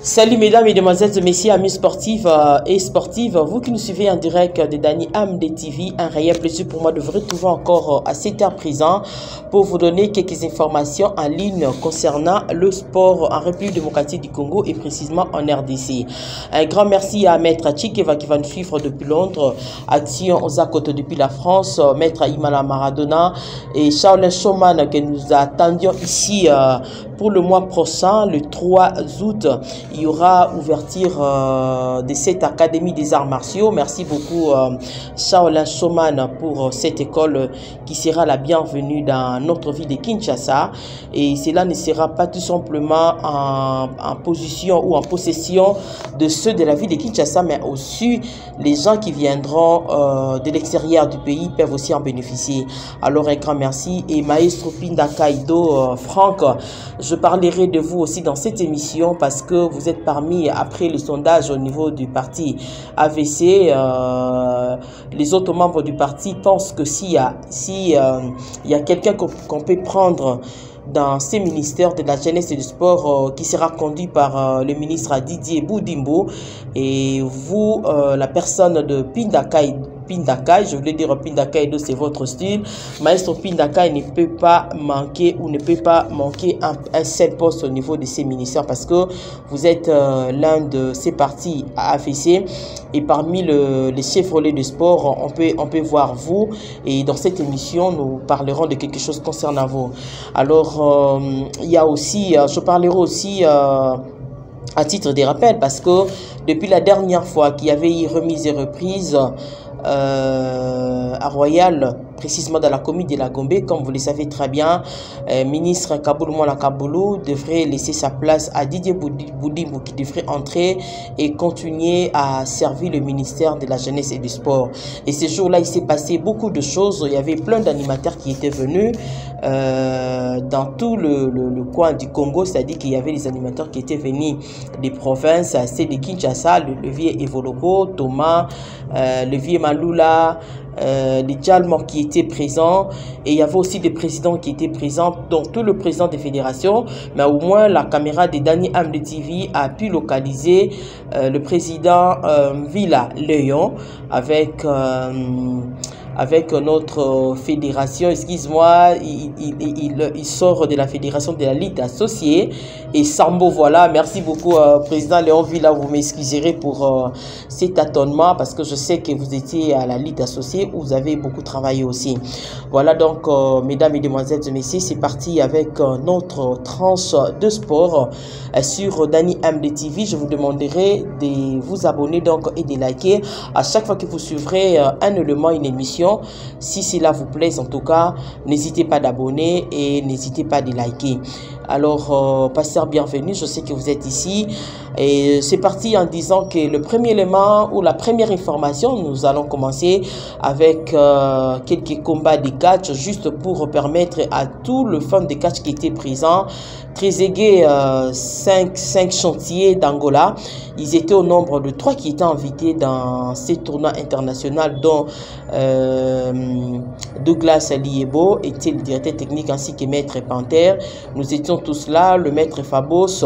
Salut mesdames, mesdemoiselles et messieurs, amis sportifs et sportives, vous qui nous suivez en direct de Dani Amde TV, un réel plaisir pour moi de vous retrouver encore à cette heure présent pour vous donner quelques informations en ligne concernant le sport en République démocratique du Congo et précisément en RDC. Un grand merci à Maître Tchikeva qui va nous suivre depuis Londres, Action Ozakoto depuis la France, Maître Imala Maradona et Charles Schumann que nous attendions ici pour le mois prochain, le 3 août. Il y aura ouverture de cette Académie des arts martiaux. Merci beaucoup Shaolin Schumann pour cette école qui sera la bienvenue dans notre ville de Kinshasa. Et cela ne sera pas tout simplement en position ou en possession de ceux de la ville de Kinshasa, mais aussi les gens qui viendront de l'extérieur du pays peuvent aussi en bénéficier. Alors un grand merci. Et Maestro Pinda Kaido, Franck, je parlerai de vous aussi dans cette émission parce que vous êtes parmi, après le sondage au niveau du parti AVC, les autres membres du parti pensent que s'il y a quelqu'un qu'on peut prendre dans ces ministères de la jeunesse et du sport qui sera conduit par le ministre Didier Boudimbo, et vous, la personne de Pindakai, je voulais dire Pindakai, c'est votre style. Maestro Pindakai ne peut pas manquer ou ne peut pas manquer un seul poste au niveau de ces ministères parce que vous êtes l'un de ces partis à AFC et parmi les chefs relais de sport, on peut voir vous, et dans cette émission, nous parlerons de quelque chose concernant vous. Alors, il y a aussi, je parlerai aussi à titre de rappel parce que depuis la dernière fois qu'il y avait eu remise et reprise à Royal, précisément dans la commune de la Gombe, comme vous le savez très bien, ministre Kaboulou Mola Kaboulou devrait laisser sa place à Didier Boudimbo qui devrait entrer et continuer à servir le ministère de la jeunesse et du sport. Et ce jour-là, il s'est passé beaucoup de choses. Il y avait plein d'animateurs qui étaient venus dans tout le coin du Congo, c'est-à-dire qu'il y avait des animateurs qui étaient venus des provinces, c'est de Kinshasa, le vieux Evoloko, Thomas, le vieux Malula, les Djalmans qui étaient présents, et il y avait aussi des présidents qui étaient présents, donc tout le président des fédérations, mais au moins la caméra de Dani Amde TV a pu localiser le président Villa Léon avec notre fédération, excuse-moi, il sort de la fédération de la Ligue associée et Sambo, voilà, merci beaucoup président Léon Villa, vous m'excuserez pour cet tâtonnement parce que je sais que vous étiez à la Ligue associée où vous avez beaucoup travaillé aussi. Voilà donc mesdames, mesdemoiselles et messieurs, c'est parti avec notre tranche de sport sur Dani Amde TV. Je vous demanderai de vous abonner donc et de liker à chaque fois que vous suivrez un élément, une émission. Si cela vous plaît, en tout cas, n'hésitez pas d'abonner et n'hésitez pas de liker. Alors, pasteur, bienvenue, je sais que vous êtes ici. Et c'est parti en disant que le premier élément ou la première information, nous allons commencer avec quelques combats de catch, juste pour permettre à tout le fan de catch qui était présent, Trezeguet, 5 chantiers d'Angola. Ils étaient au nombre de 3 qui étaient invités dans ces tournois internationaux, dont Douglas Liebo était le directeur technique ainsi que Maître Panther. Nous étions tous là, le Maître Fabos,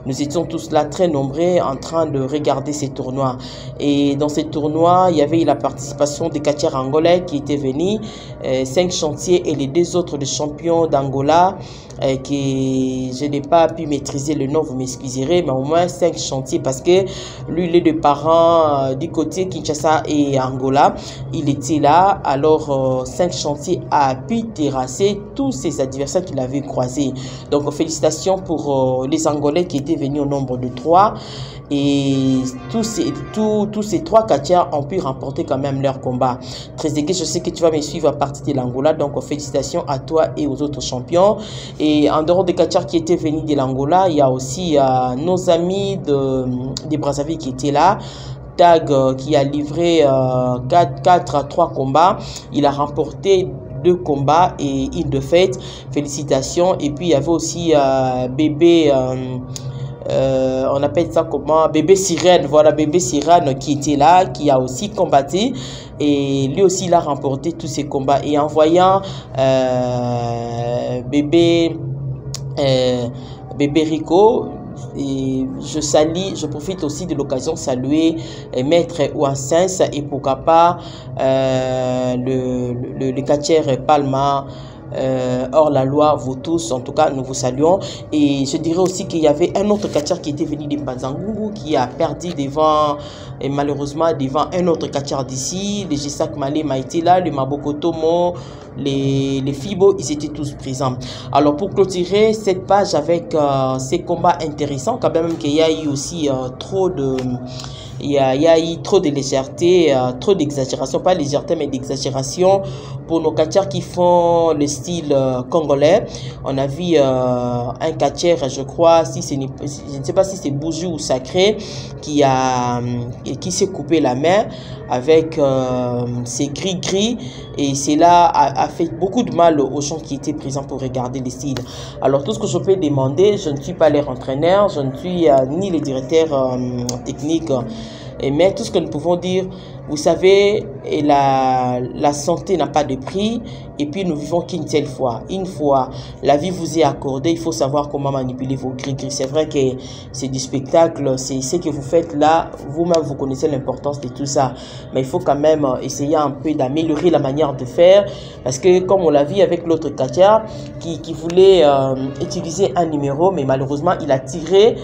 nous étions tous là très nombreux en train de regarder ces tournois. Et dans ces tournois, il y avait la participation des catcheurs angolais qui étaient venus, 5 chantiers et les 2 autres des champions d'Angola, que je n'ai pas pu maîtriser le nom, vous m'excuserez, mais au moins 5 chantiers parce que lui, il est de parents du côté Kinshasa et Angola, il était là. Alors 5 chantiers a pu terrasser tous ses adversaires qu'il avait croisés. Donc félicitations pour les Angolais qui étaient venus au nombre de 3. Et tous ces 3 catcheurs ont pu remporter quand même leur combat. Trezeguet, je sais que tu vas me suivre à partir de l'Angola, donc félicitations à toi et aux autres champions. Et en dehors des catcheurs qui étaient venus de l'Angola, il y a aussi nos amis de Brazzaville qui étaient là. Tag qui a livré 4 à 3 combats, il a remporté 2 combats et une défaite. Félicitations. Et puis il y avait aussi bébé on appelle ça comment, bébé sirène, voilà, bébé sirène qui était là, qui a aussi combattu et lui aussi il a remporté tous ses combats. Et en voyant bébé Rico, et je profite aussi de l'occasion de saluer Maître Ouassens et pourquoi pas le catcher Palma. Hors la loi, vous tous, en tout cas, nous vous saluons. Et je dirais aussi qu'il y avait un autre catcher qui était venu de Mbanzangungu qui a perdu devant, et malheureusement, devant un autre catcher d'ici. Les Gisak Malé été là, le Maboko Tomo, les Fibo, ils étaient tous présents. Alors, pour clôturer cette page avec ces combats intéressants, quand même qu'il y a eu aussi trop de... Il y a eu trop de légèreté, trop d'exagération, pas légèreté mais d'exagération pour nos catcheurs qui font le style congolais. On a vu un catcheur, je crois, je ne sais pas si c'est Boujou ou Sacré, qui s'est coupé la main avec ses gris-gris et cela a fait beaucoup de mal aux gens qui étaient présents pour regarder les styles. Alors tout ce que je peux demander, je ne suis pas leur entraîneur, je ne suis ni le directeur technique, mais tout ce que nous pouvons dire, vous savez, la santé n'a pas de prix et puis nous vivons qu'une seule fois. Une fois, la vie vous est accordée, il faut savoir comment manipuler vos gris-gris. C'est vrai que c'est du spectacle, c'est ce que vous faites là, vous-même vous connaissez l'importance de tout ça. Mais il faut quand même essayer un peu d'améliorer la manière de faire parce que comme on l'a vu avec l'autre catcheur qui voulait utiliser un numéro mais malheureusement il a tiré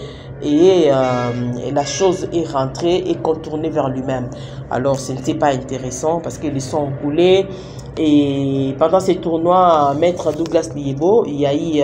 et la chose est rentrée et contournée vers lui-même. Alors ce n'était pas intéressant parce que les sons ont coulé. Et pendant ces tournois, Maître Douglas Liebo, il y a eu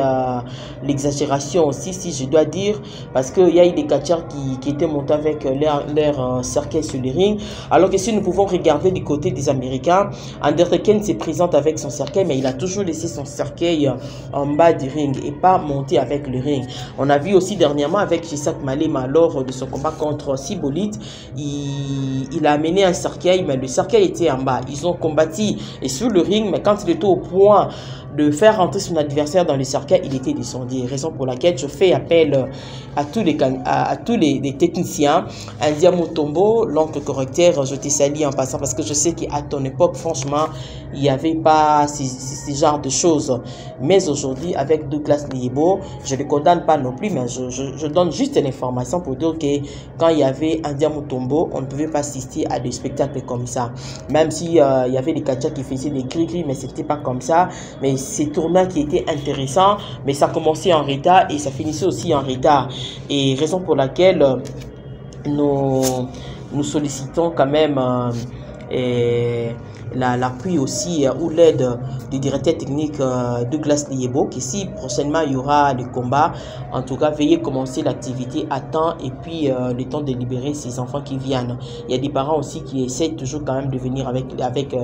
l'exagération aussi, si je dois dire, parce qu'il y a eu des catcheurs qui étaient montés avec leur cercueil sur le ring. Alors que si nous pouvons regarder du côté des Américains, Undertaker se présente avec son cercueil, mais il a toujours laissé son cercueil en bas du ring et pas monté avec le ring. On a vu aussi dernièrement avec Gisak Malema lors de son combat contre Sibolite, il a amené un cercueil, mais le cercueil était en bas. Ils ont combattu et sur le ring, mais quand il était au point de faire rentrer son adversaire dans le cercueil, il était descendu. Raison pour laquelle je fais appel à tous les techniciens. India Mutombo, l'oncle correcteur, je te salue en passant parce que je sais qu'à ton époque, franchement, il n'y avait pas ce genre de choses. Mais aujourd'hui, avec Douglas Liebo, je ne le condamne pas non plus, mais je donne juste l'information pour dire que quand il y avait India Mutombo, on ne pouvait pas assister à des spectacles comme ça. Même si il y avait des catcheurs qui faisaient des gris-gris, mais c'était pas comme ça. Mais ces tournois qui étaient intéressants, mais ça commençait en retard et ça finissait aussi en retard. Et raison pour laquelle nous sollicitons quand même l'appui aussi ou l'aide du directeur technique Douglas Liebo, qui si prochainement il y aura le combat, en tout cas veuillez commencer l'activité à temps et puis le temps de libérer ces enfants qui viennent. Il y a des parents aussi qui essayent toujours quand même de venir avec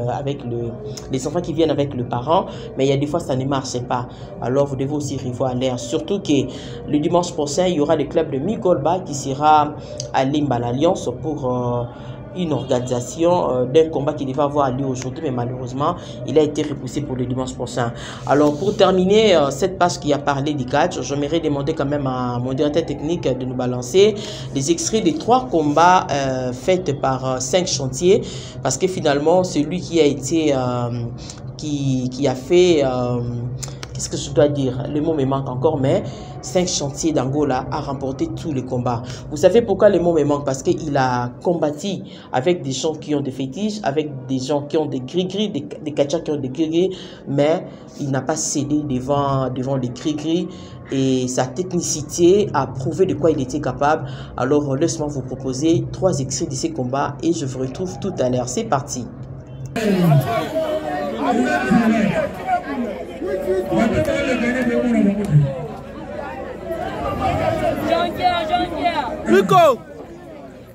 les enfants qui viennent avec le parent, mais il y a des fois ça ne marche pas. Alors vous devez aussi revoir l'air, surtout que le dimanche prochain il y aura le club de Migolba qui sera à Limba l'Alliance pour une organisation d'un combat qui devait avoir lieu aujourd'hui, mais malheureusement, il a été repoussé pour le dimanche prochain. Alors, pour terminer cette page qui a parlé du catch, j'aimerais demander quand même à mon directeur technique de nous balancer les extraits des 3 combats faits par 5 chantiers, parce que finalement, celui qui a été, qui a fait... qu'est-ce que je dois dire? Le mot me manque encore, mais 5 chantiers d'Angola a remporté tous les combats. Vous savez pourquoi le mot me manque? Parce qu'il a combattu avec des gens qui ont des fétiches, avec des gens qui ont des gris-gris, des catcheurs qui ont des gris-gris, mais il n'a pas cédé devant les gris-gris et sa technicité a prouvé de quoi il était capable. Alors, laisse-moi vous proposer 3 extraits de ces combats et je vous retrouve tout à l'heure. C'est parti. Rico!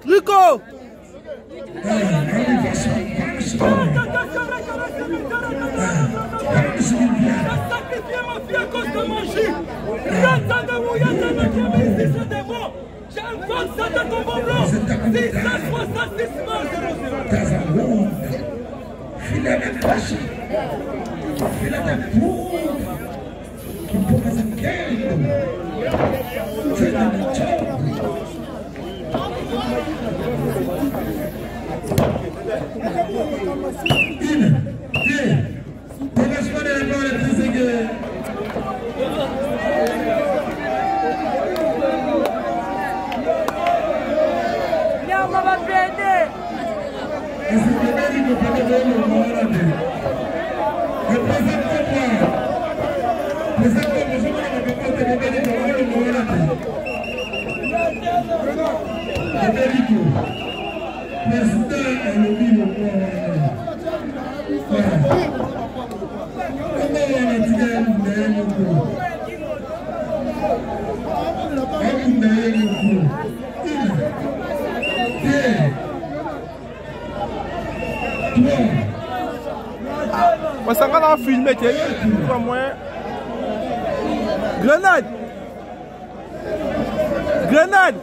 Rico! Ça va filmer, pas moins. Grenade! Grenade!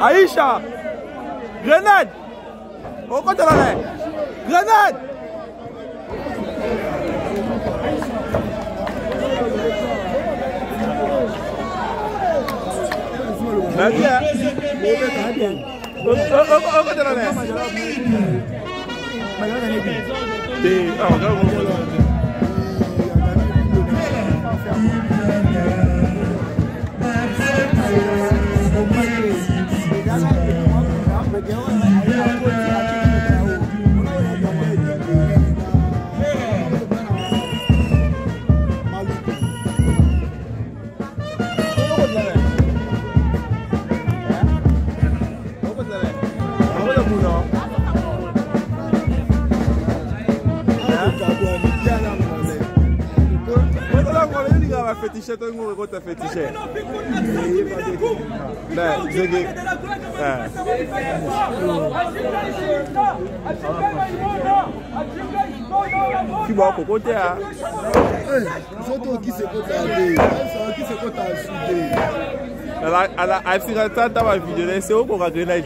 Aïcha! Grenade! Au côté de la main! Grenade! Bien. Au côté de la main! Fétiche, toi, nous regarde ta fétiche. Là, j'ai qui va au côté à qui se côté à la accident dans ma vidéo, c'est où qu'on a grenade.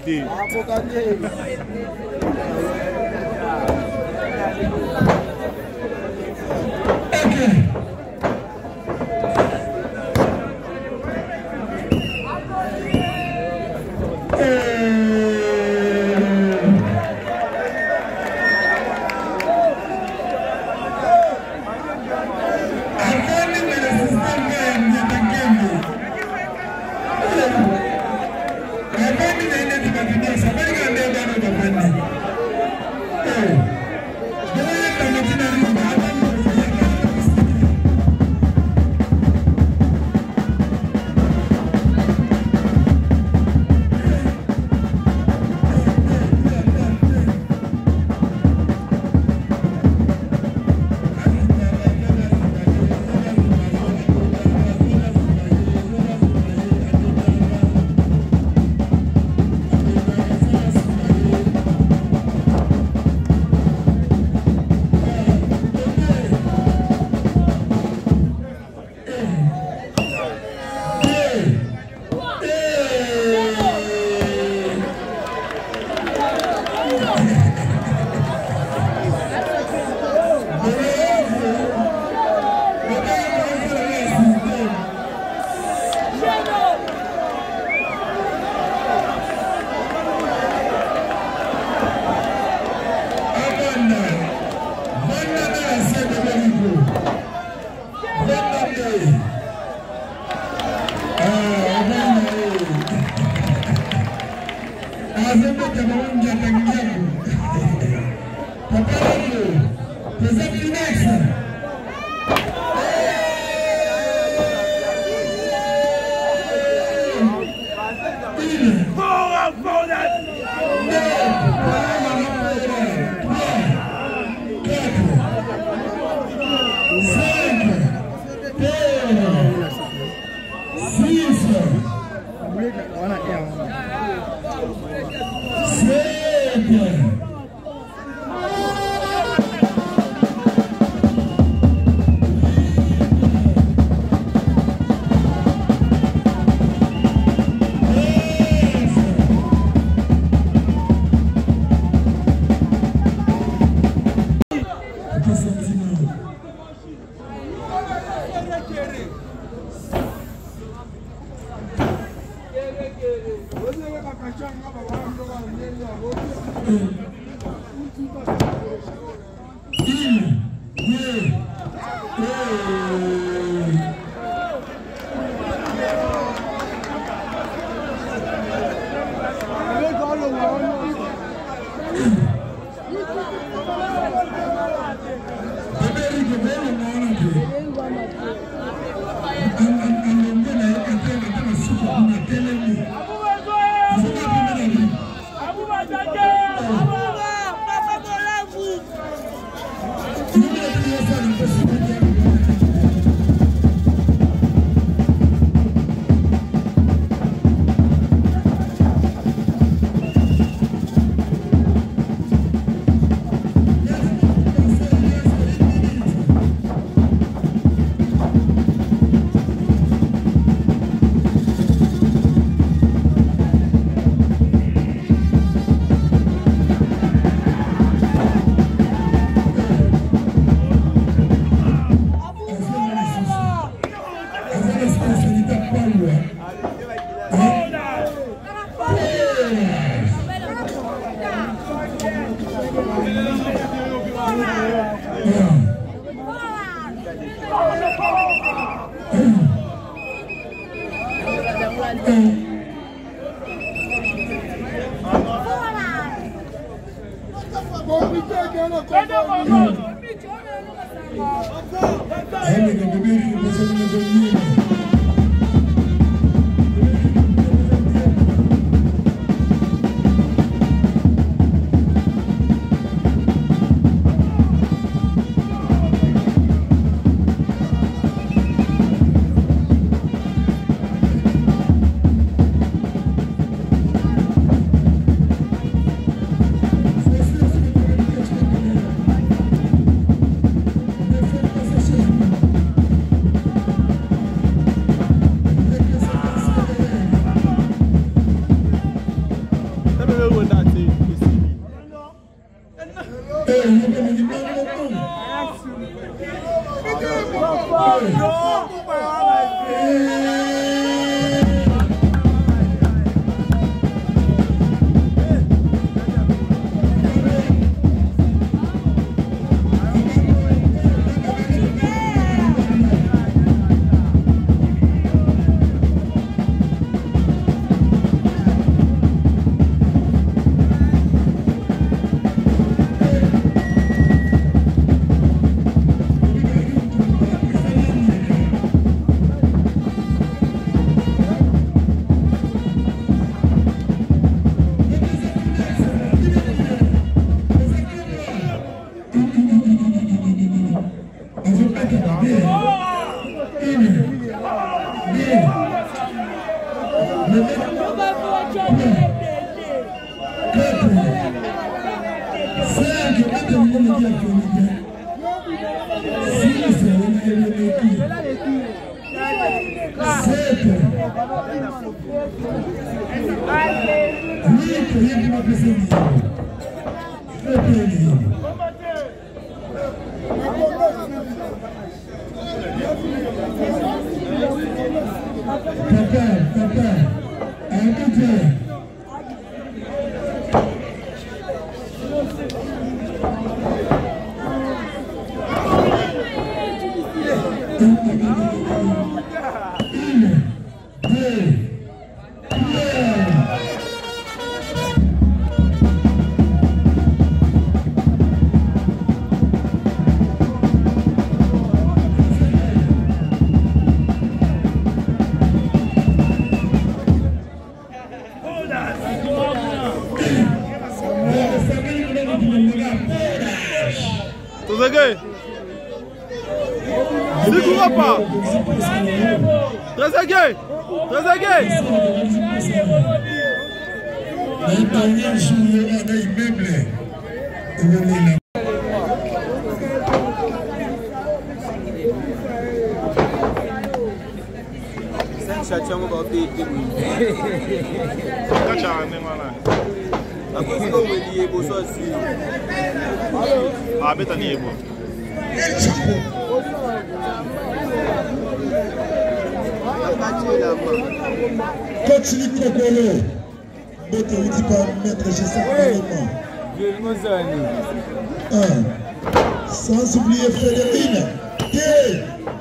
Sans oublier Fédérine.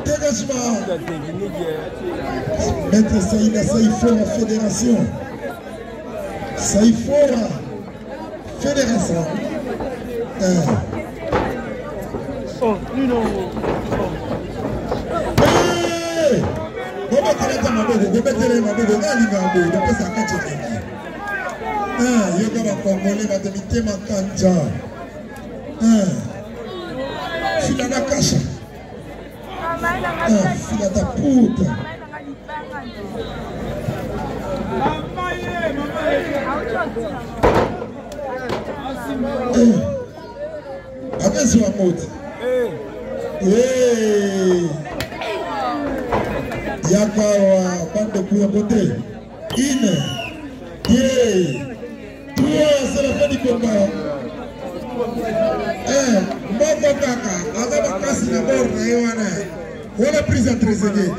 Dégagement. Maître Saïda Saïfora Fédération. Saïfora Fédération. Fila da caixa. Filha da puta. Abençoa a moto. Yakawa bande kuya bote. Ine. C'est la fin du combat. Mboko kaka, azaba kasi na borne yewana. Wala prise à Trezeguet.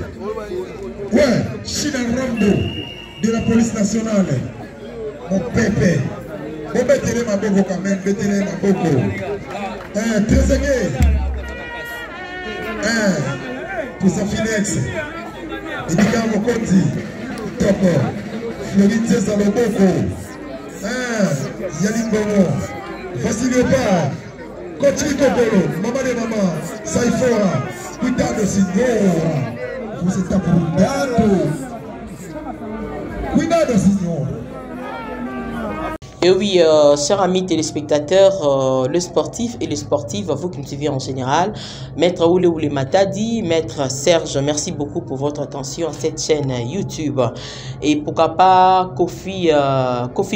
Ouais, China Rambo de la police nationale. Mon pépé. Bon bétélé ma boko quand même, bétélé ma boko. Trezeguet. Pour sa finex. Il dit qu'à Mokondi. Top. Floride Zaloboko. Yalingomo. Voici le bar. Continue Kokoro. Maman et maman. Saifora. Cuidado, senhora. Você está cuidado. Cuidado, senhor. Et oui, chers amis téléspectateurs, le sportif et les sportifs, vous qui me suivez en général, Maître Oule Matadi, Maître Serge, merci beaucoup pour votre attention à cette chaîne YouTube. Et pourquoi pas Kofi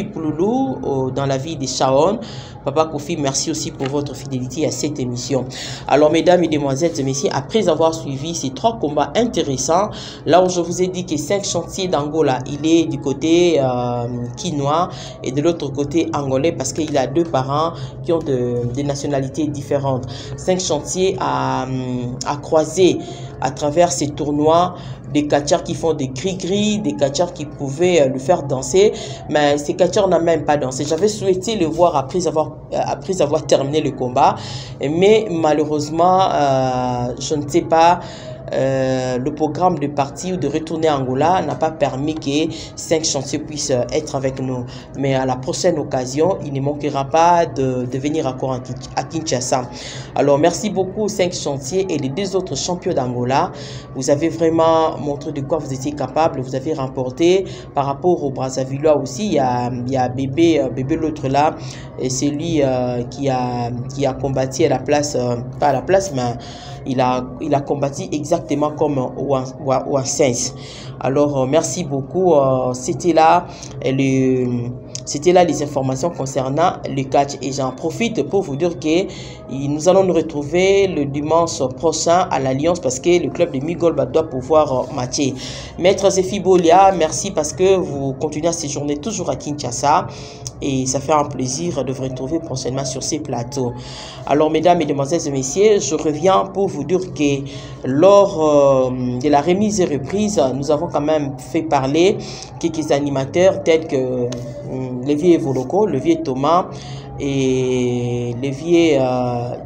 Pouloulou dans la vie des Shaon. Papa Kofi, merci aussi pour votre fidélité à cette émission. Alors, mesdames et demoiselles et messieurs, après avoir suivi ces 3 combats intéressants, là où je vous ai dit que 5 chantiers d'Angola, il est du côté quinois et de l'autre côté angolais parce qu'il a 2 parents qui ont des nationalités différentes. 5 chantiers à croiser à travers ces tournois, des catcheurs qui font des gris-gris, des catcheurs qui pouvaient le faire danser, mais ces catcheurs n'ont même pas dansé. J'avais souhaité le voir après avoir terminé le combat, mais malheureusement, je ne sais pas, le programme de partie ou de retourner à Angola n'a pas permis que 5 chantiers puissent être avec nous. Mais à la prochaine occasion, il ne manquera pas de venir encore à Kinshasa. Alors, merci beaucoup 5 chantiers et les 2 autres champions d'Angola. Vous avez vraiment montré de quoi vous étiez capable. Vous avez remporté par rapport au Brazzavillois aussi. Il y a Bébé l'autre là. Et c'est lui qui a combattu à la place, pas à la place, mais il a combattu exactement comme Ouansens. Alors, merci beaucoup. C'était là les informations concernant le catch. Et j'en profite pour vous dire que nous allons nous retrouver le dimanche prochain à l'Alliance parce que le club de Migolba doit pouvoir matcher. Maître Zéfi Bolia, merci parce que vous continuez à séjourner toujours à Kinshasa. Et ça fait un plaisir de vous retrouver prochainement sur ces plateaux. Alors, mesdames, mesdemoiselles et messieurs, je reviens pour vous dire que lors de la remise et reprise, nous avons quand même fait parler quelques animateurs tels que le vieux Voloko, le vieux Thomas et le vieux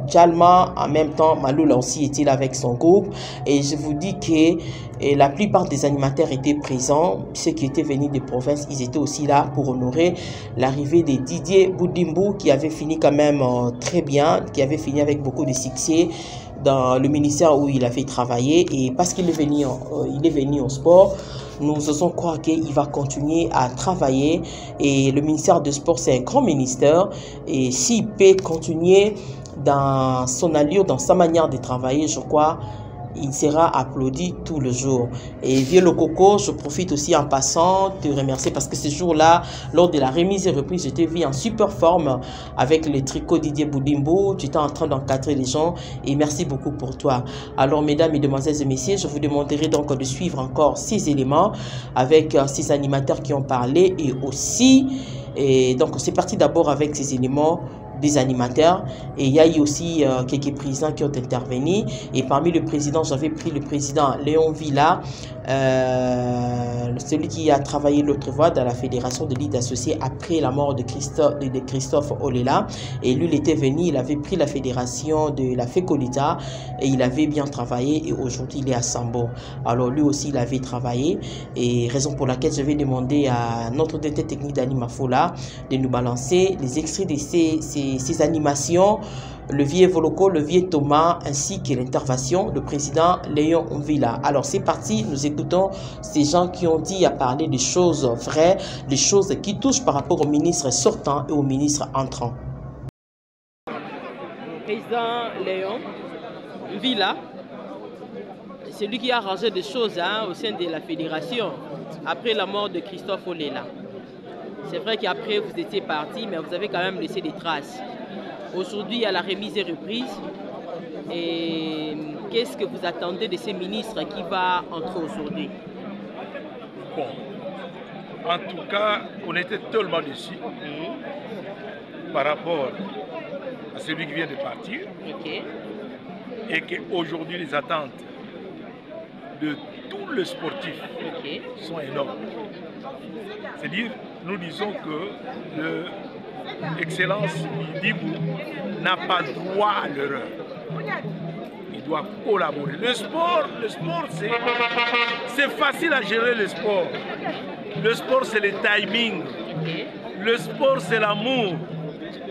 Djalma. En même temps, Maloula aussi était là avec son groupe. Et je vous dis que la plupart des animateurs étaient présents. Ceux qui étaient venus des provinces, ils étaient aussi là pour honorer l'arrivée de Didier Boudimbo qui avait fini quand même très bien, qui avait fini avec beaucoup de succès dans le ministère où il avait travaillé. Et parce qu'il est venu au sport, nous osons croire qu'il va continuer à travailler. Et le ministère du Sport, c'est un grand ministère. Et s'il peut continuer dans son allure, dans sa manière de travailler, je crois il sera applaudi tout le jour. Et Vieux le Coco, je profite aussi en passant de te remercier parce que ce jour-là, lors de la remise et reprise, je t'ai vu en super forme avec les tricots Didier Boudimbo. Tu étais en train d'encadrer les gens et merci beaucoup pour toi. Alors, mesdames, mesdemoiselles et messieurs, je vous demanderai donc de suivre encore ces éléments avec ces animateurs qui ont parlé et aussi, donc c'est parti d'abord avec ces éléments des animateurs et il y a eu aussi quelques présidents qui ont intervenu et parmi les présidents j'avais pris le président Léon Villa, celui qui a travaillé l'autre fois dans la fédération de l'île associée après la mort de Christophe Olela, et lui il était venu, il avait pris la fédération de la Fécolita et il avait bien travaillé et aujourd'hui il est à Sambo. Alors lui aussi il avait travaillé et raison pour laquelle je vais demander à notre directeur technique d'Animafola de nous balancer les extraits de ces animations, le vieux Voloko, le vieux Thomas, ainsi que l'intervention du président Léon Villa. Alors c'est parti, nous écoutons ces gens qui ont dit à parler des choses vraies, des choses qui touchent par rapport au ministre sortant et au ministre entrant. Président Léon Villa, c'est lui qui a arrangé des choses au sein de la fédération après la mort de Christophe Olela. C'est vrai qu'après vous étiez parti, mais vous avez quand même laissé des traces. Aujourd'hui, il y a la remise et reprise. Et qu'est-ce que vous attendez de ces ministres qui va entrer aujourd'hui? Bon, en tout cas, on était tellement déçus par rapport à celui qui vient de partir. Et qu'aujourd'hui, les attentes de tous les sportifs sont énormes. C'est-à-dire, nous disons que l'excellence Dibou n'a pas droit à l'erreur. Il doit collaborer. Le sport c'est facile à gérer le sport. Le sport, c'est le timing. Le sport, c'est l'amour.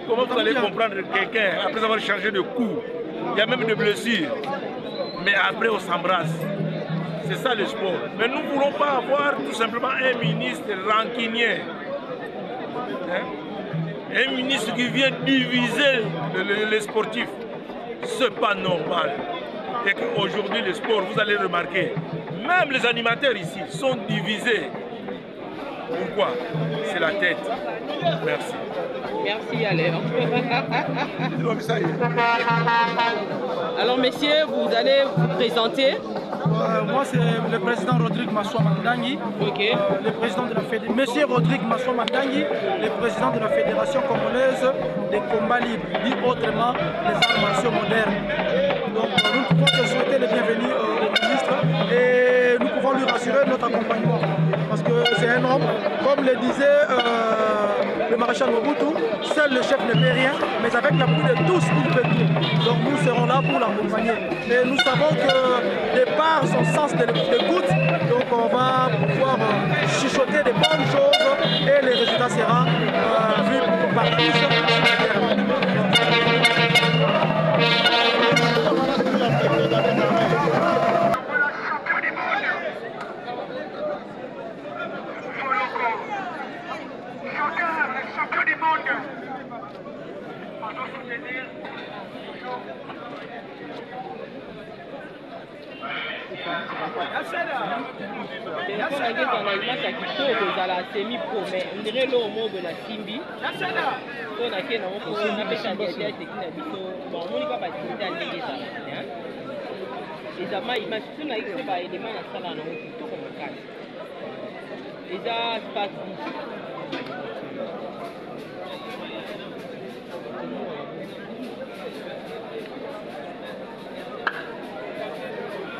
Comment vous allez comprendre quelqu'un après avoir changé de coup? Il y a même des blessures. Mais après, on s'embrasse. C'est ça le sport. Mais nous ne voulons pas avoir tout simplement un ministre rancunier. Un ministre qui vient diviser les sportifs. Ce n'est pas normal. Et qu'aujourd'hui, le sport, vous allez remarquer, même les animateurs ici sont divisés. Pourquoi? C'est la tête. Merci. Merci, Alain. Alors, messieurs, vous allez vous présenter. Moi, c'est le président Rodrigue Massoua Mandangi. Le président de la fédération. Monsieur Rodrigue Massoua Mandangi, le président de la Fédération congolaise des combats libres, dit autrement les arts martiaux modernes. Donc, nous ne pouvons que souhaiter le bienvenu au ministre et nous pouvons lui rassurer notre accompagnement. Parce que c'est un homme, comme le disait le maréchal Mobutu, seul le chef ne fait rien, mais avec l'appui de tous, il peut tout. Donc nous serons là pour l'accompagner. Et nous savons que de par son sens de l'écoute, donc on va pouvoir chuchoter des bonnes choses et le résultat sera vu par tous.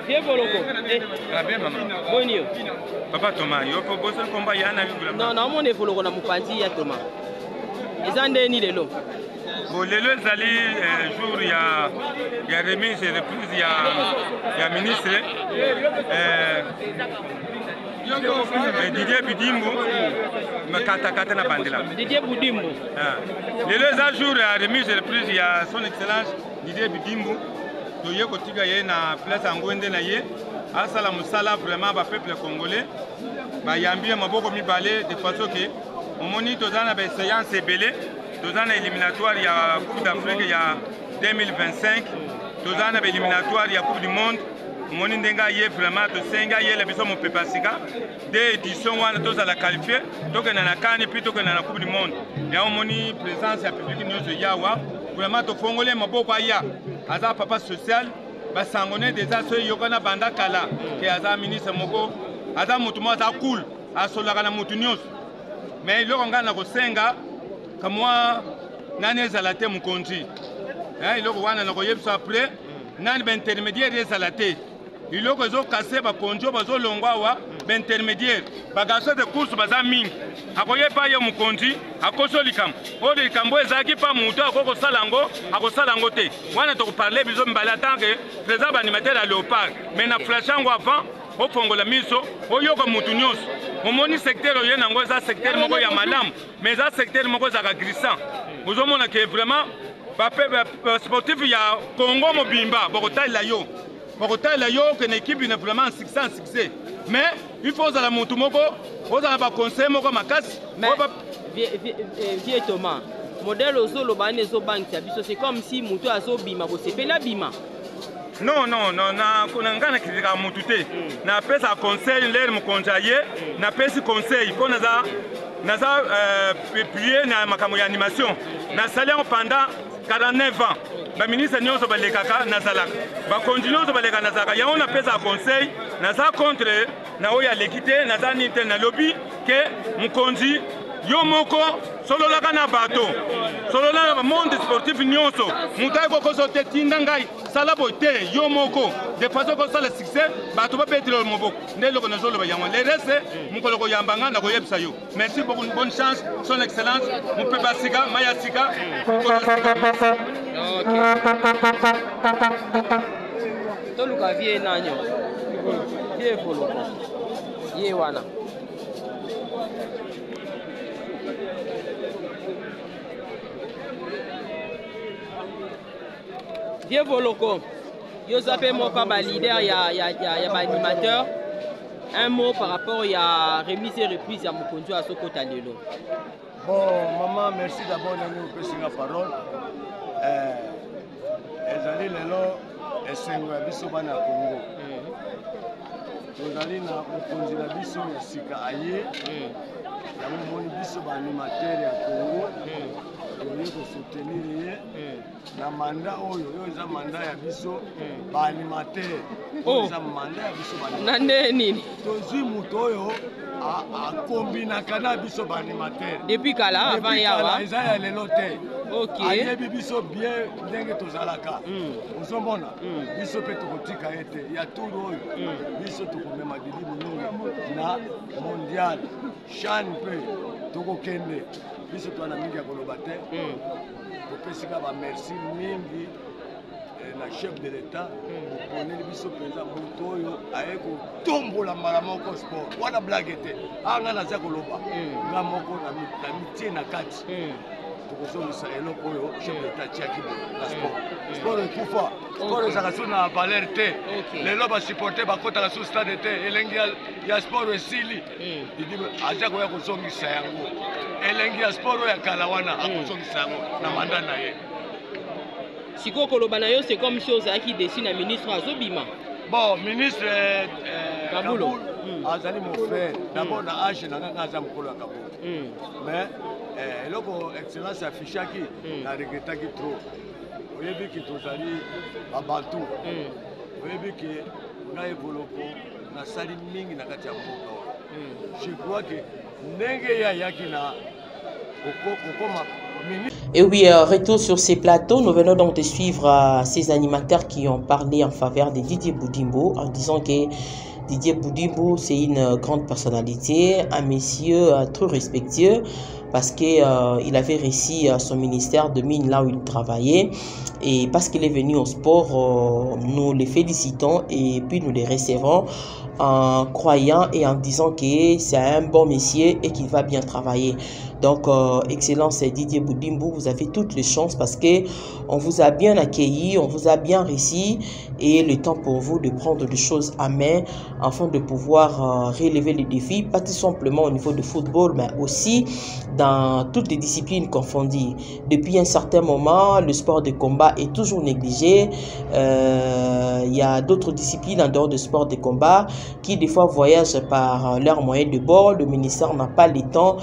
Bien Boloko. Ah bien maman. Bonio. Papa Thomas, yo propose le combat yana vivre. Non non mon Boloko na mupanzi ya Thomas. Ezande ni lelo. Bon lelo ezali jour ya remise et reprise ya ministre Didier Budimbu makata na bandela. Didier Budimbu. Lelo ezali jour ya remise et reprise ya son excellence Didier Budimbu. Toye kotika ye na place angwende na ye asala musala vraiment ba peuple congolais ba yambie maboko mibale de façon que omoni tozana ba séance ebele tozana éliminatoire ya Coupe d'Afrique ya 2025 tozana ba éliminatoire ya Coupe du monde omoni ndenga ye vraiment to senga ye la biso mo pepasika de édition wana tozala qualifier tokena na CAN puis tokena na Coupe du monde ya omoni présence ya public nyonso yawa vraiment to fongole maboko aya aza papa social basangone déjà so yokana banda kala ke aza ministre moko aza mutu mo aza cool asolaka na mutu nyonso mais iloko ngana kosenga kamwa nani ezala te mukonzi iloko wana na koyebisa après nani ba intermédiaire ezala te iloko ezokase bakonjo bazolongwa awa ba intermédiaire bagaso de course baza mingi akoyepa ye mukonzi akoso likambo oyo likambo ezalaki pa mutu akokosala yango te wana tokoparle biso mbala atanke président baanimateur ya léopard mais na flashe yango avant ofongola miso oyoka mutu nyonso omoni secteur oyo nango eza secteur moko ya malamu mais eza secteur moko ezalaka glissant ozomona ke vraiment basportif ya Congo mobimba bokotalela yo que l'équipe est vraiment un succès mais il faut que la mutu moko ozala ba conseil moko makasi vieux Thomas modèle ozolo bane zo bank biso c'est comme si mutu azobima ko sepela bima non na ngana kizika mutu te na pesa conseil l'air mo konjaye na pesa conseil ko naza publier na makambo ya animation na salaire pendant 49 ans ba ministre nyonso balekaka nazalaka ba continuer baleka nazalaka yango na pesa conseil naza contre na oya lekite naza nite na lobby ke mukonzi yo moko sololaka na bato solola na monde sportif nyonso mutai kokoso te tinda ngai sala bote yo moko de façon que ça le succès bato ba petre moboko ndelo na zolo ba yango le reste mukolo ko yambanga na ko yebisa yo merci beaucoup, bonne chance son excellence mupe basika maya sika. Toluka vie nanyo vie Boloko ye wana Vieux Voloko, Yosape Moka, leader, il y a animateur. Un mot par rapport à remise et reprise à Mokonjo à Sokota Lelo. Bon, maman, merci d'abord de nous passer la parole. Ezali lelo esengo ya biso bana Congo. Tozali na mokonzi na biso ya sika aye. Ya moni biso ba animateur ya Congo. Toye ko soutenir ye. Na manda oyo eza manda ya biso ba animateur. Eza manda ya biso ba. Na nini? Tozwi muto oyo a combina kana biso ba animateur. Depuis kala avant yawa. Eza ya lelo te. OK. Ayebi biso bien ndenge tozalaka. Ozomona biso pe tokotika ete ya turu oyo. Biso tokomema dili munungu na mondial. Chan pe tokokende. Biso twana mingi ya koloba te. Topesika ba merci mingi na chef de l'État. Oponeli biso penza moto oyo aye kotombola mbala moko sport. Wana blague te. Anga naza koloba. Nga moko na mitie na kati. Tokozongisa eloko oyo chef de l'État tiaki na sport. Sport ekufa. Sport ezaka so na valeur te. Lelo basupporter bakotaka so stade te. Elengi ya sport esili. Idi aja koya kozongisa yango. Elengi ya sport oyo ya kala wana akozongisa yango na manda na ye. Siko Kolobana yo, c'est comme chose qui dessine un ministre Azobima. Bon, ministre Kaboul, Azali mon frère, d'abord na âge na ngaza mukolo Kaboul. Mais eloko excellence affichaki na regretaki trop. Oyebi ki tozali abantu. Oyebi ki na evoloko na sali mingi na kati ya mboka. Je crois que ndenge ya yaki na okoma. Et oui, retour sur ces plateaux, nous venons donc de suivre ces animateurs qui ont parlé en faveur de Didier Boudimbo en disant que Didier Boudimbo c'est une grande personnalité, un monsieur très respectueux parce qu'il avait réussi son ministère de mine là où il travaillait et parce qu'il est venu au sport, nous les félicitons et puis nous les recevons en croyant et en disant que c'est un bon monsieur et qu'il va bien travailler. Donc, Excellence Didier Boudimbo, vous avez toutes les chances parce que on vous a bien accueilli, on vous a bien réussi et le temps pour vous de prendre les choses à main afin de pouvoir relever les défis, pas tout simplement au niveau de football, mais aussi dans toutes les disciplines confondues. Depuis un certain moment, le sport de combat est toujours négligé. Il y a d'autres disciplines en dehors du sport de combat qui des fois voyagent par leurs moyens de bord. Le ministère n'a pas le temps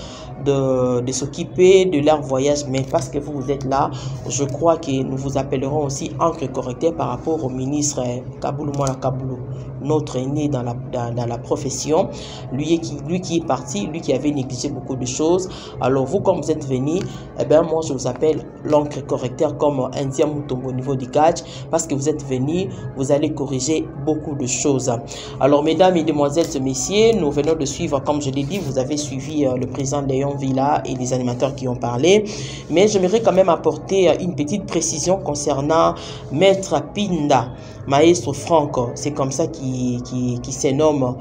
de s'occuper de leur voyage, mais parce que vous êtes là, je crois que nous vous appellerons aussi encre correcteur par rapport au ministre Kaboulou Mwana Kaboulou, notre aîné dans la profession, lui qui est parti, lui qui avait négligé beaucoup de choses. Alors vous, comme vous êtes venu, eh bien moi je vous appelle l'encre correcteur comme Indien Moutombo au niveau du catch, parce que vous êtes venu, vous allez corriger beaucoup de choses. Alors mesdames, mesdemoiselles et messieurs, nous venons de suivre, comme je l'ai dit, vous avez suivi le président Léon Villa et les animateurs qui ont parlé, mais j'aimerais quand même apporter une petite précision concernant Maître Pinda, Maestro Franco, c'est comme ça qui se nomme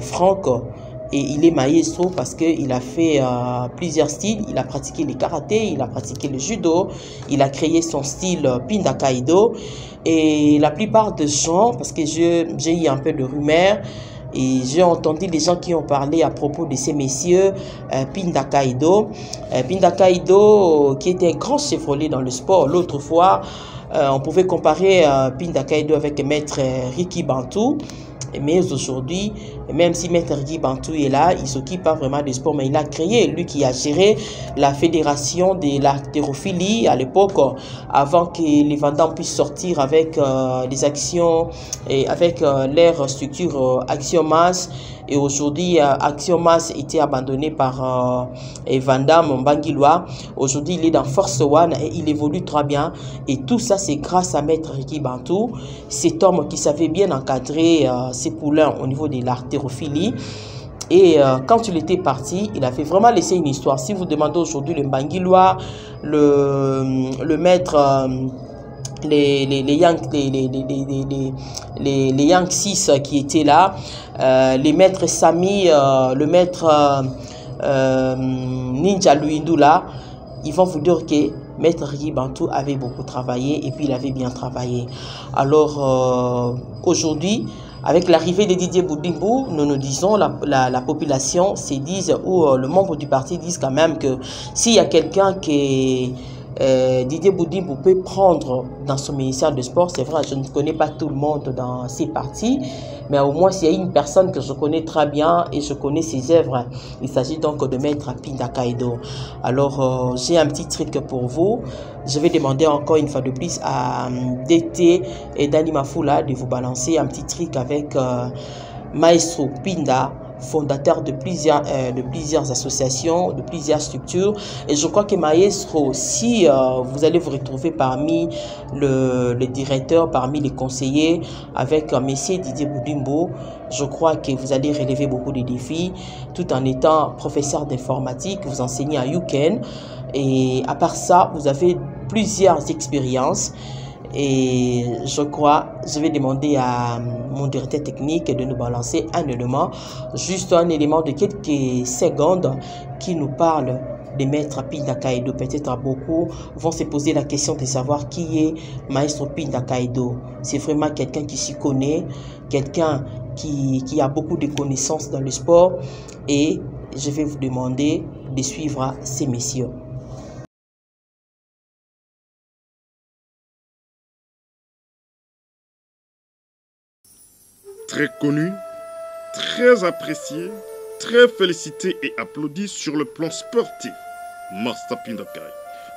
Franco. Et il est maestro parce qu'il a fait plusieurs styles. Il a pratiqué le karaté, il a pratiqué le judo, il a créé son style Pinda Kaido. Et la plupart des gens, parce que j'ai eu un peu de rumeurs, et j'ai entendu des gens qui ont parlé à propos de ces messieurs, Pinda Kaido. Pinda Kaido, qui était un grand chevrolet dans le sport. L'autre fois, on pouvait comparer Pinda Kaido avec Maître Ricky Bantou. Mais aujourd'hui, même si Maître Ricky Bantou est là, il ne s'occupe pas vraiment du sport, mais il a créé, lui qui a géré la fédération de l'haltérophilie à l'époque, avant que les vendants puissent sortir avec des actions et avec leur structure Action Masse. Et aujourd'hui, Action Masse était abandonné par Vandam Mbangilois. Aujourd'hui, il est dans Force One et il évolue très bien. Et tout ça, c'est grâce à Maître Ricky Bantou, cet homme qui savait bien encadrer ses poulains au niveau de l'artérophilie. Et quand il était parti, il avait vraiment laissé une histoire. Si vous demandez aujourd'hui le Mbangilois, le maître Young 6 qui étaient là, les maîtres Sami, le maître Ninja Luindula, ils vont vous dire que Maître Ricky Bantou avait beaucoup travaillé et puis il avait bien travaillé. Alors aujourd'hui, avec l'arrivée de Didier Boudimbo, nous disons, la population se dit, ou le membre du parti disent quand même que s'il y a quelqu'un qui Didier Boudimbo peut prendre dans son ministère de sport, c'est vrai, je ne connais pas tout le monde dans ces partis, mais au moins s'il y a une personne que je connais très bien et je connais ses œuvres, il s'agit donc de Maître Pinda Kaido. Alors j'ai un petit truc pour vous, je vais demander encore une fois de plus à DT et Dani Mafoula de vous balancer un petit truc avec Maestro Pinda, fondateur de plusieurs associations, de plusieurs structures. Et je crois que Maestro, si vous allez vous retrouver parmi le directeur, parmi les conseillers, avec Messier Didier Boudimbo, je crois que vous allez relever beaucoup de défis, tout en étant professeur d'informatique, vous enseignez à UCAN. Et à part ça, vous avez plusieurs expériences. Et je crois, je vais demander à mon directeur technique de nous balancer un élément, juste un élément de quelques secondes qui nous parle de Maître Pinda Kaido. Peut-être beaucoup vont se poser la question de savoir qui est Maestro Pinda Kaido. C'est vraiment quelqu'un qui s'y connaît, quelqu'un qui a beaucoup de connaissances dans le sport. Et je vais vous demander de suivre ces messieurs. Très connu, très apprécié, très félicité et applaudi sur le plan sportif, Master Pinda Kai.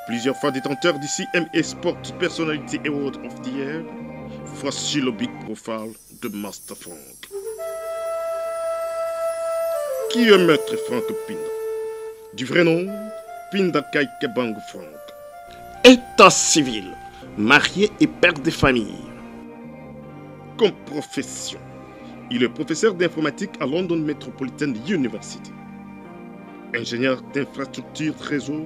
Plusieurs fois détenteur du CMA Sport Personality Award of the Year, voici le big profile de Master Frank. Qui est Maître Frank Pinda? Du vrai nom, Pinda Kai Kebangu Frank. État civil, marié et père de famille. Comme profession, il est professeur d'informatique à London Metropolitan University, ingénieur d'infrastructure réseau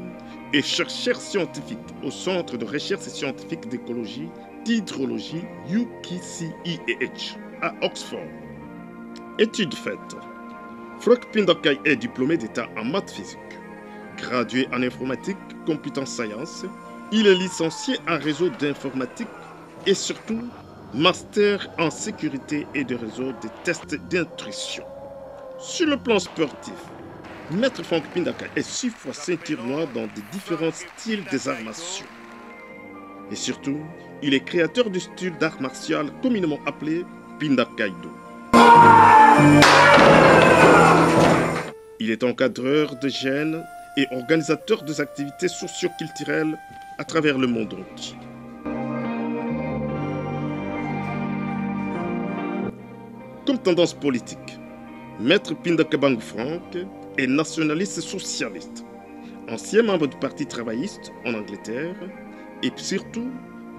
et chercheur scientifique au Centre de recherche scientifique d'écologie d'hydrologie UKCEH à Oxford. Études faites. Frank Pinda Kai est diplômé d'État en maths physique. Gradué en informatique, computer science, il est licencié en réseau d'informatique et surtout master en sécurité et de réseau des tests d'intrusion. Sur le plan sportif, Maître Frank Pinda Kai est 6 fois ceinture noire dans des différents styles des arts martiaux. Et surtout, il est créateur du style d'art martial communément appelé Pinda Kaido. Il est encadreur de jeunes et organisateur des activités socio-culturelles à travers le monde entier. Comme tendance politique, Maître Pinda Kebangu Frank est nationaliste socialiste, ancien membre du Parti travailliste en Angleterre et surtout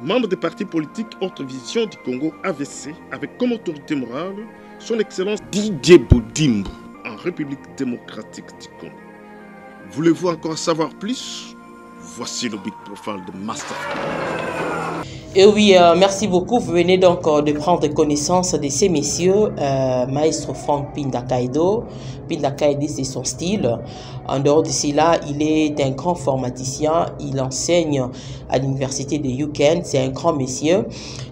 membre du parti politique Autre Vision du Congo AVC avec comme autorité morale son excellence Didier Boudimbo en République démocratique du Congo. Voulez-vous encore savoir plus? Voici le big profile de Master Frank. Et oui, merci beaucoup. Vous venez donc de prendre connaissance de ces messieurs. Maestro Frank Pinda Kaido. Pinda Kaido, c'est son style. En dehors de cela, il est un grand formaticien. Il enseigne à l'université de UCAN. C'est un grand monsieur.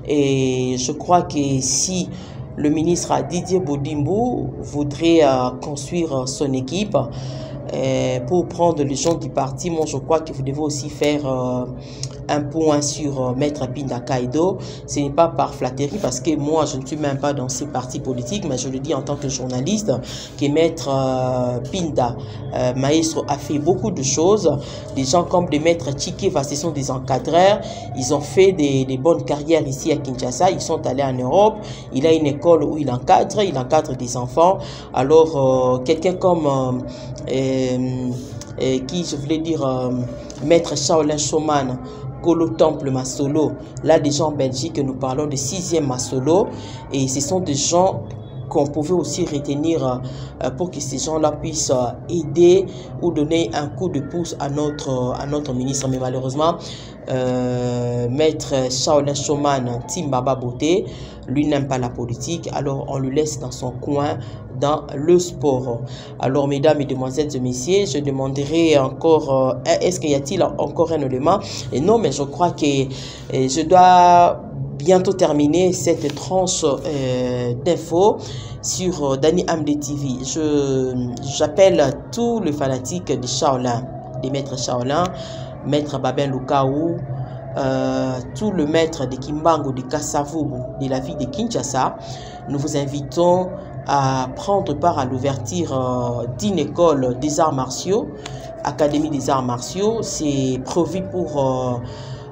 Et je crois que si le ministre Didier Boudimbo voudrait construire son équipe, pour prendre les gens du parti, moi je crois que vous devez aussi faire un point sur Maître Pinda Kaido. Ce n'est pas par flatterie parce que moi je ne suis même pas dans ces partis politiques, mais je le dis en tant que journaliste que Maître Pinda Maestro a fait beaucoup de choses. Des gens comme des Maîtres Chikeva, ce sont des encadreurs, ils ont fait des bonnes carrières ici à Kinshasa, ils sont allés en Europe, il a une école où il encadre des enfants. Alors quelqu'un comme qui je voulais dire Maître Shaolin Showman, Kolo Temple Masolo, là déjà en Belgique nous parlons de 6e Masolo et ce sont des gens qu'on pouvait aussi retenir pour que ces gens-là puissent aider ou donner un coup de pouce à notre ministre. Mais malheureusement, Maître Shaolin Shoman Timbaba Boté, lui n'aime pas la politique, alors on le laisse dans son coin dans le sport. Alors mesdames, mesdemoiselles et messieurs, je demanderai encore, est-ce qu'il y a-t-il encore un élément? Et non, mais je crois que je dois bientôt terminer cette tranche d'infos sur Dany Hamdé TV. J'appelle tous les fanatiques de Shaolin, des maîtres Shaolin, Maître Babin Lukaou, tout le maître de Kimbangu, de Kasavubu, de la ville de Kinshasa. Nous vous invitons à prendre part à l'ouverture d'une école des arts martiaux, Académie des arts martiaux. C'est prévu pour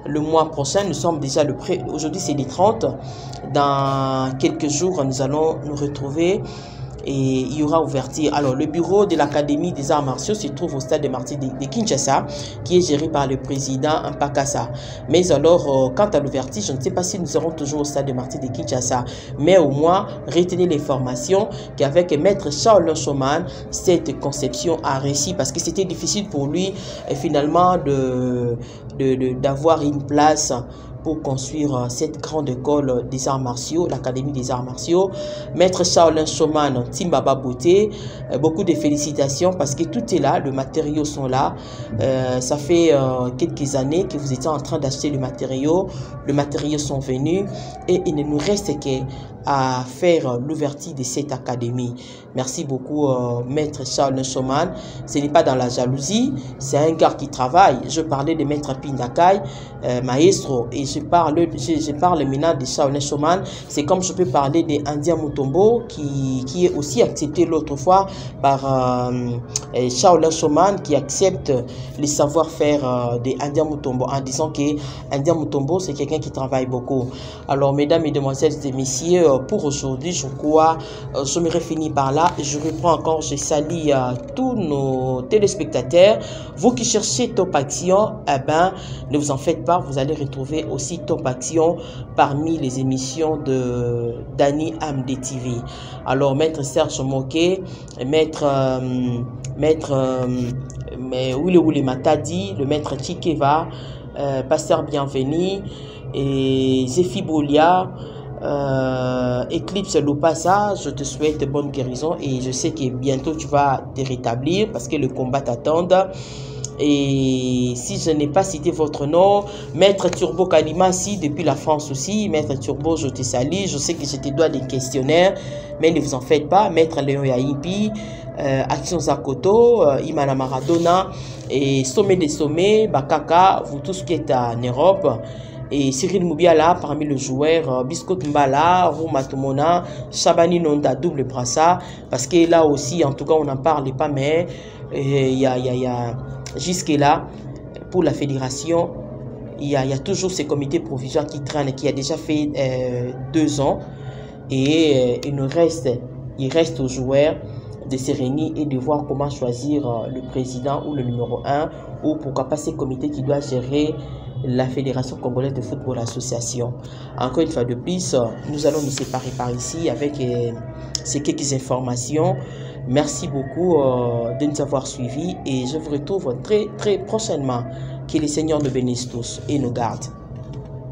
le mois prochain. Nous sommes déjà aujourd'hui c'est les 30. Dans quelques jours, nous allons nous retrouver et il y aura ouverture. Alors, le bureau de l'Académie des arts martiaux se trouve au stade de Martyrs de Kinshasa, qui est géré par le président Mpakasa. Mais alors, quant à l'ouverture, je ne sais pas si nous serons toujours au stade de Martyrs de Kinshasa, mais au moins, retenez l'information qu'avec Maître Shaolin Shoman, cette conception a réussi parce que c'était difficile pour lui, finalement, d'avoir une place pour construire cette grande école des arts martiaux, l'Académie des arts martiaux. Maître Shaolin Shoman Timbaba Boté, beaucoup de félicitations parce que tout est là, les matériaux sont là. Ça fait quelques années que vous étiez en train d'acheter le matériaux. Les matériaux sont venus et il ne nous reste qu'à faire l'ouverture de cette académie. Merci beaucoup, Maître Shaolin Shoman. Ce n'est pas dans la jalousie, c'est un gars qui travaille. Je parlais de Maître Pindakai, maestro, et je parle maintenant de Shaolin Shoman. C'est comme je peux parler d'India Mutombo qui est aussi accepté l'autre fois par Shaolin Shoman, qui accepte les savoir-faire d'India Mutombo en disant que India Mutombo c'est quelqu'un qui travaille beaucoup. Alors mesdames, mesdemoiselles et messieurs, pour aujourd'hui je crois je me finis par là. Je reprends encore, je salue tous nos téléspectateurs. Vous qui cherchez Top Action, eh ben, ne vous en faites pas, vous allez retrouver aussi Top Action parmi les émissions de Dany Hamdé TV. Alors Maître Serge Moké, Maître Oule Matadi, le Maître Chikeva, Pasteur Bienvenu et Zéphie Bolia, Eclipse Lopassa, je te souhaite bonne guérison et je sais que bientôt tu vas te rétablir parce que le combat t'attend. Et si je n'ai pas cité votre nom, Maître Turbo Kalimasi depuis la France aussi, Maître Turbo, je te salue, je sais que je te dois des questionnaires, mais ne vous en faites pas. Maître Léon Yahipi, Action Zakoto, Imana Maradona et Sommet des Sommets, Bakaka, vous tous qui êtes en Europe. Et Cyril Moubiala parmi les joueurs, Bisco Mbala, Rouma Tomona, Chabani Nonda, double brassa, parce que là aussi, en tout cas, on n'en parle pas, mais il y a jusque-là, pour la fédération, il y a toujours ces comités provisoires qui traînent, qui a déjà fait 2 ans, et il reste aux joueurs de se réunir et de voir comment choisir le président ou le numéro 1, ou pourquoi pas ces comités qui doivent gérer la Fédération Congolaise de Football Association. Encore une fois de plus, nous allons nous séparer par ici avec ces quelques informations. Merci beaucoup de nous avoir suivis et je vous retrouve très prochainement. Que le Seigneur nous bénisse tous et nous garde.